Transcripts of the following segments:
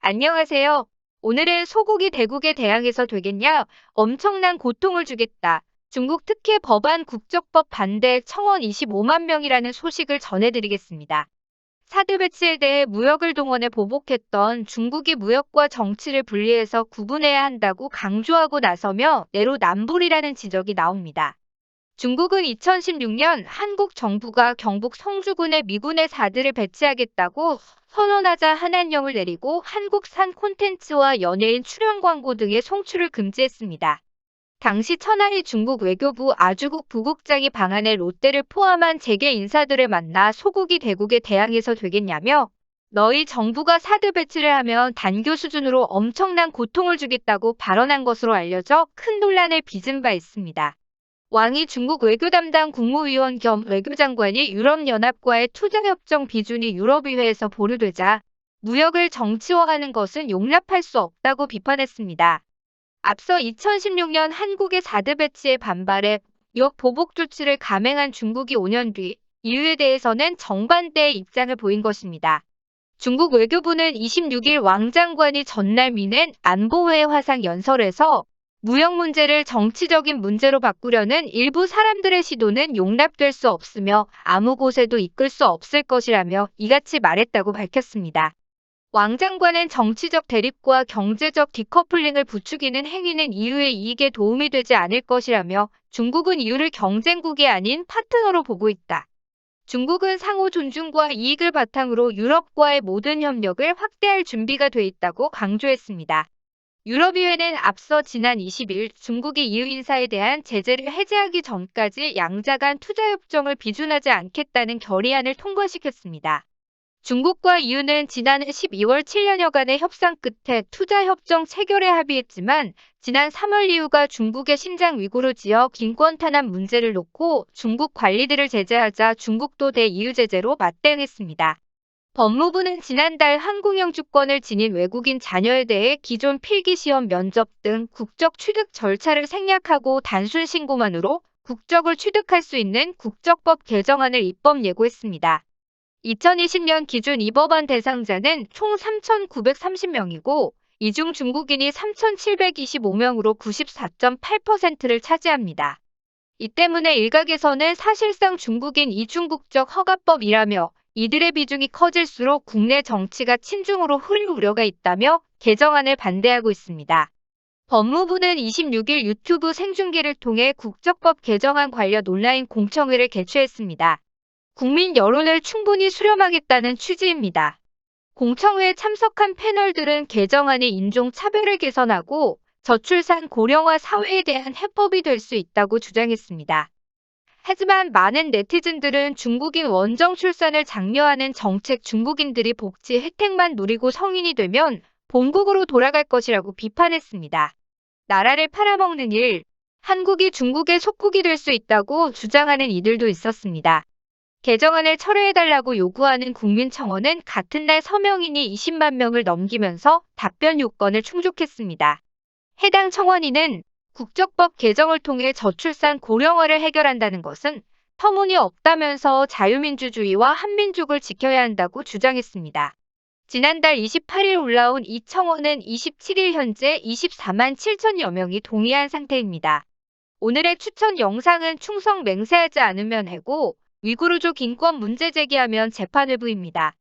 안녕하세요. 오늘은 소고기 대국에 대항해서 되겠냐? 엄청난 고통을 주겠다. 중국 특혜 법안 국적법 반대 청원 25만 명이라는 소식을 전해드리겠습니다. 사드 배치에 대해 무역을 동원해 보복했던 중국이 무역과 정치를 분리해서 구분해야 한다고 강조하고 나서며 내로남불이라는 지적이 나옵니다. 중국은 2016년 한국 정부가 경북 성주군에 미군의 사드를 배치하겠다고 선언하자 한한령을 내리고 한국산 콘텐츠와 연예인 출연 광고 등의 송출을 금지했습니다. 당시 천하의 중국 외교부 아주국 부국장이 방한해 롯데를 포함한 재계 인사들을 만나 소고기 대국에 대항해서 되겠냐며 너희 정부가 사드 배치를 하면 단교 수준으로 엄청난 고통을 주겠다고 발언한 것으로 알려져 큰 논란을 빚은 바 있습니다. 왕이 중국 외교 담당 국무위원 겸 외교장관이 유럽연합과의 투자협정 비준이 유럽의회에서 보류되자 무역을 정치화하는 것은 용납할 수 없다고 비판했습니다. 앞서 2016년 한국의 사드 배치에 반발해 역 보복 조치를 감행한 중국이 5년 뒤 이유에 대해서는 정반대의 입장을 보인 것입니다. 중국 외교부는 26일 왕 장관이 전날 미넨 안보회 화상 연설에서 무역 문제를 정치적인 문제로 바꾸려는 일부 사람들의 시도는 용납될 수 없으며 아무 곳에도 이끌 수 없을 것이라며 이같이 말했다고 밝혔습니다. 왕 장관은 정치적 대립과 경제적 디커플링을 부추기는 행위는 이후의 이익에 도움이 되지 않을 것이라며 중국은 이유를 경쟁국이 아닌 파트너로 보고 있다. 중국은 상호 존중과 이익을 바탕으로 유럽과의 모든 협력을 확대할 준비가 돼 있다고 강조했습니다. 유럽의회는 앞서 지난 20일 중국이 이유 인사에 대한 제재를 해제하기 전까지 양자 간 투자협정을 비준하지 않겠다는 결의안을 통과시켰습니다. 중국과 EU는 지난해 12월 7년여간의 협상 끝에 투자협정 체결에 합의했지만 지난 3월 EU가 중국의 신장 위구르 지역 인권 탄압 문제를 놓고 중국 관리들을 제재하자 중국도 대EU 제재로 맞대응했습니다. 법무부는 지난달 한국영 주권을 지닌 외국인 자녀에 대해 기존 필기시험 면접 등 국적 취득 절차를 생략하고 단순 신고만으로 국적을 취득할 수 있는 국적법 개정안을 입법 예고했습니다. 2020년 기준 이 법안 대상자는 총 3,930명이고 이 중 중국인이 3,725명으로 94.8%를 차지합니다. 이 때문에 일각에서는 사실상 중국인 이중국적 허가법이라며 이들의 비중이 커질수록 국내 정치가 친중으로 흐를 우려가 있다며 개정안을 반대하고 있습니다. 법무부는 26일 유튜브 생중계를 통해 국적법 개정안 관련 온라인 공청회를 개최했습니다. 국민 여론을 충분히 수렴하겠다는 취지입니다. 공청회에 참석한 패널들은 개정안이 인종차별을 개선하고 저출산 고령화 사회에 대한 해법이 될 수 있다고 주장했습니다. 하지만 많은 네티즌들은 중국인 원정 출산을 장려하는 정책 중국인들이 복지 혜택만 누리고 성인이 되면 본국으로 돌아갈 것이라고 비판했습니다. 나라를 팔아먹는 일, 한국이 중국의 속국이 될 수 있다고 주장하는 이들도 있었습니다. 개정안을 철회해달라고 요구하는 국민청원은 같은 날 서명인이 20만 명을 넘기면서 답변 요건을 충족했습니다. 해당 청원인은 국적법 개정을 통해 저출산 고령화를 해결한다는 것은 터무니없다면서 자유민주주의와 한민족을 지켜야 한다고 주장했습니다. 지난달 28일 올라온 이 청원은 27일 현재 24만 7천여 명이 동의한 상태입니다. 오늘의 추천 영상은 충성 맹세하지 않으면 해고 위구르족 인권 문제 제기하면 재판 회부입니다.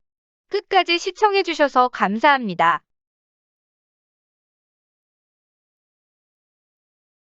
끝까지 시청해주셔서 감사합니다.